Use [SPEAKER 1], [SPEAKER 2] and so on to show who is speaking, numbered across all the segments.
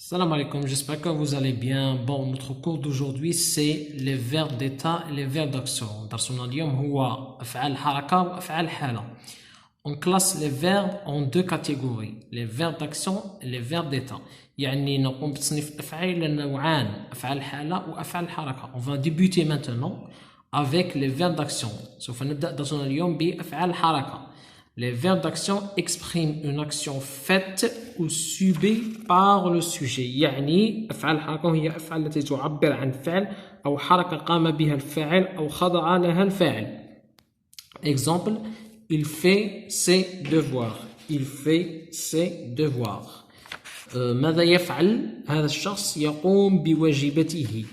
[SPEAKER 1] Salam alaikum, j'espère que vous allez bien. Bon, notre cours d'aujourd'hui c'est les verbes d'état et les verbes d'action. درسنا اليوم هو أفعال الحركة وأفعال الحالة. On classe les verbes en deux catégories, les verbes d'action et les verbes d'état. يعني نقوم بتصنيف الأفعال إلى نوعان، أفعال الحالة وأفعال الحركة. On va débuter maintenant avec les verbes d'action. سوف نبدأ درسنا اليوم بأفعال الحركة. Les verbes d'action expriment une action faite ou subie par le sujet. يعني أفعال الحركة هي أفعال التي تعبر عن فعل أو حركة قام بها الفاعل أو خضع لها الفاعل. Exemple, il fait ses devoirs. Il fait ses devoirs. ماذا يفعل هذا الشخص؟ يقوم بواجباته.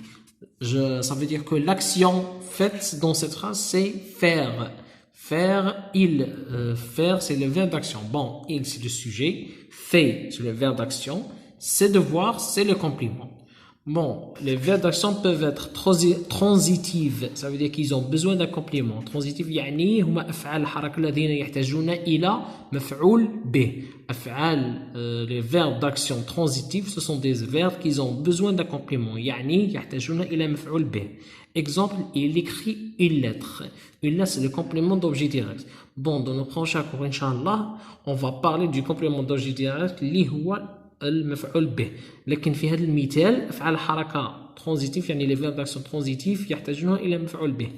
[SPEAKER 1] Ça veut dire que l'action faite dans cette phrase c'est faire. Faire, il, faire c'est le verbe d'action. Bon, il c'est le sujet, fait c'est le verbe d'action, ses devoirs c'est le complément. Bon, les verbes d'action peuvent être transitifs, ça veut dire qu'ils ont besoin d'un complément. Transitif يعني هما أفعال الحركة الذين يحتاجون إلى مفعول به. أفعال les verbes d'action transitifs ce sont des verbes qui ont besoin d'un complément. يعني يحتاجون إلى مفعول به. Exemple, il écrit une lettre. Une lettre, c'est le complément d'objet direct. Bon, dans nos prochains cours, Inch'Allah, on va parler du complément d'objet direct, اللي هو المفعول به. لكن في هذا المثال أفعال الحركة transitif, يعني les verbes d'action transitifs يحتاجون إلى مفعول به.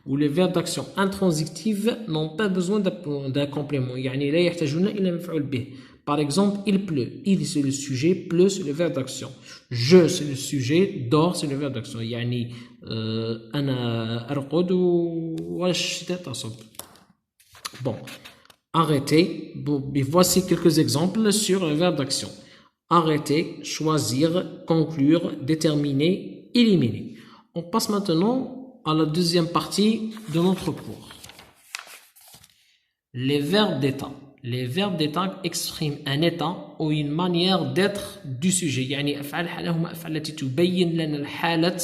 [SPEAKER 1] Ou les verbes d'action intransitifs n'ont pas besoin d'un complément. يعني لا يحتاجون إلى مفعول به. Par exemple, il pleut. Il c'est le sujet, pleut c'est le verbe d'action. Je c'est le sujet, dors c'est le verbe d'action. يعني أنا أرقد والشتاء تصب. Bon, arrêtez. Bon, voici quelques exemples sur le verbe d'action. Arrêter, choisir, conclure, déterminer, éliminer. On passe maintenant à la deuxième partie de notre cours. Les verbes d'état. Les verbes d'état expriment un état ou une manière d'être du sujet. يعني أفعال الحالة هما أفعال التي تبين لنا حالة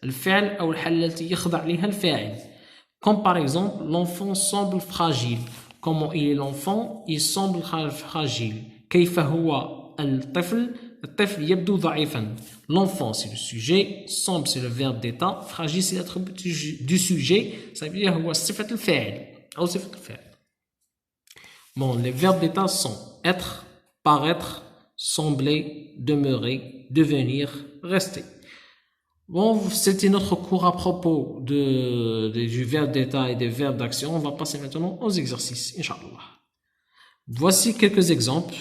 [SPEAKER 1] الفعل أو الحالة التي يخضع لها الفاعل. Comme par exemple, l'enfant semble fragile. Comment il est l'enfant? Il semble fragile. كيف هو الطفل؟ الطفل يبدو ضعيفا. L'enfant c'est le sujet, semble c'est le verbe d'état, fragile c'est l'attribut du sujet, ça veut dire هو صفة الفاعل أو صفة الفاعل. Bon, les verbes d'état sont être, paraître, sembler, demeurer, devenir, rester. Bon, c'était notre cours à propos du verbe d'état et des verbes d'action. On va passer maintenant aux exercices, Inch'Allah. Voici quelques exemples.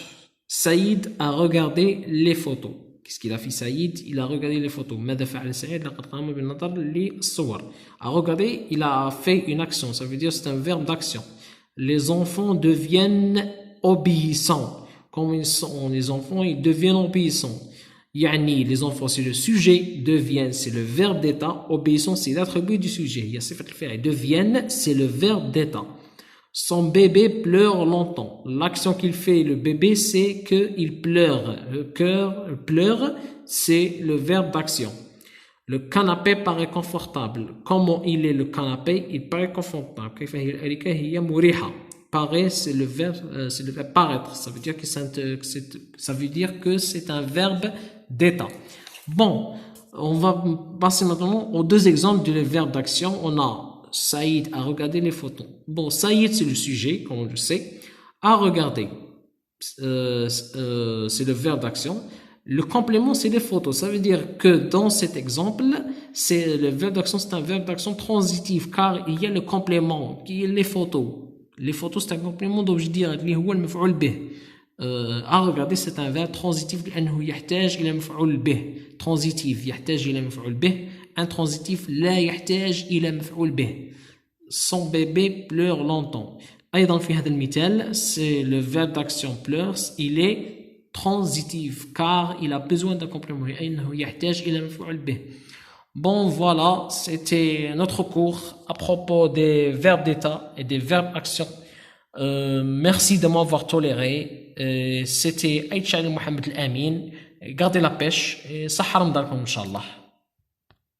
[SPEAKER 1] Saïd a regardé les photos. Qu'est-ce qu'il a fait Saïd? Il a regardé les photos. ماذا فعل سعيد؟ لقد قام بالنظر للصور. A regarder, il a fait une action. Ça veut dire c'est un verbe d'action. Les enfants deviennent obéissants. Comme ils sont les enfants, ils deviennent obéissants. يعني les enfants c'est le sujet, deviennent c'est le verbe d'état, obéissant c'est l'attribut du sujet. Il y a صفة الفعل. Deviennent c'est le verbe d'état. Son bébé pleure longtemps. L'action qu'il fait le bébé c'est qu'il pleure. Le cœur pleure c'est le verbe d'action. Le canapé paraît confortable. Comment il est le canapé? Il paraît confortable. كيف هي الأريكة؟ هي مريحة. Paraît c'est le verbe paraître. Ça veut dire que c'est un verbe d'état. Bon, on va passer maintenant aux deux exemples de verbes d'action. On a Saïd a regardé les photos. Bon, Saïd c'est le sujet, comme on le sait. A regarder, c'est le verbe d'action. Le complément c'est les photos. Ça veut dire que dans cet exemple, c'est le verbe d'action, c'est un verbe d'action transitif car il y a le complément qui est les photos. Les photos c'est un complément d'objet direct اللي هو المفعول به. À regarder c'est un verbe transitif لأنه يحتاج إلى مفعول به. Transitif يحتاج إلى مفعول به. Intransitif لا يحتاج إلى مفعول به. Son bébé pleure longtemps. أيضا في هذا المثال c'est le verbe d'action pleure, il est transitif car il a besoin d'un complément لأنه يحتاج إلى مفعول به. Bon voilà, c'était notre cours à propos des verbes d'état et des verbes action. Merci de m'avoir toléré. C'était Aïcha Mohamed Al-Amin. Gardez la pêche et صحة رمضانكم إن شاء الله.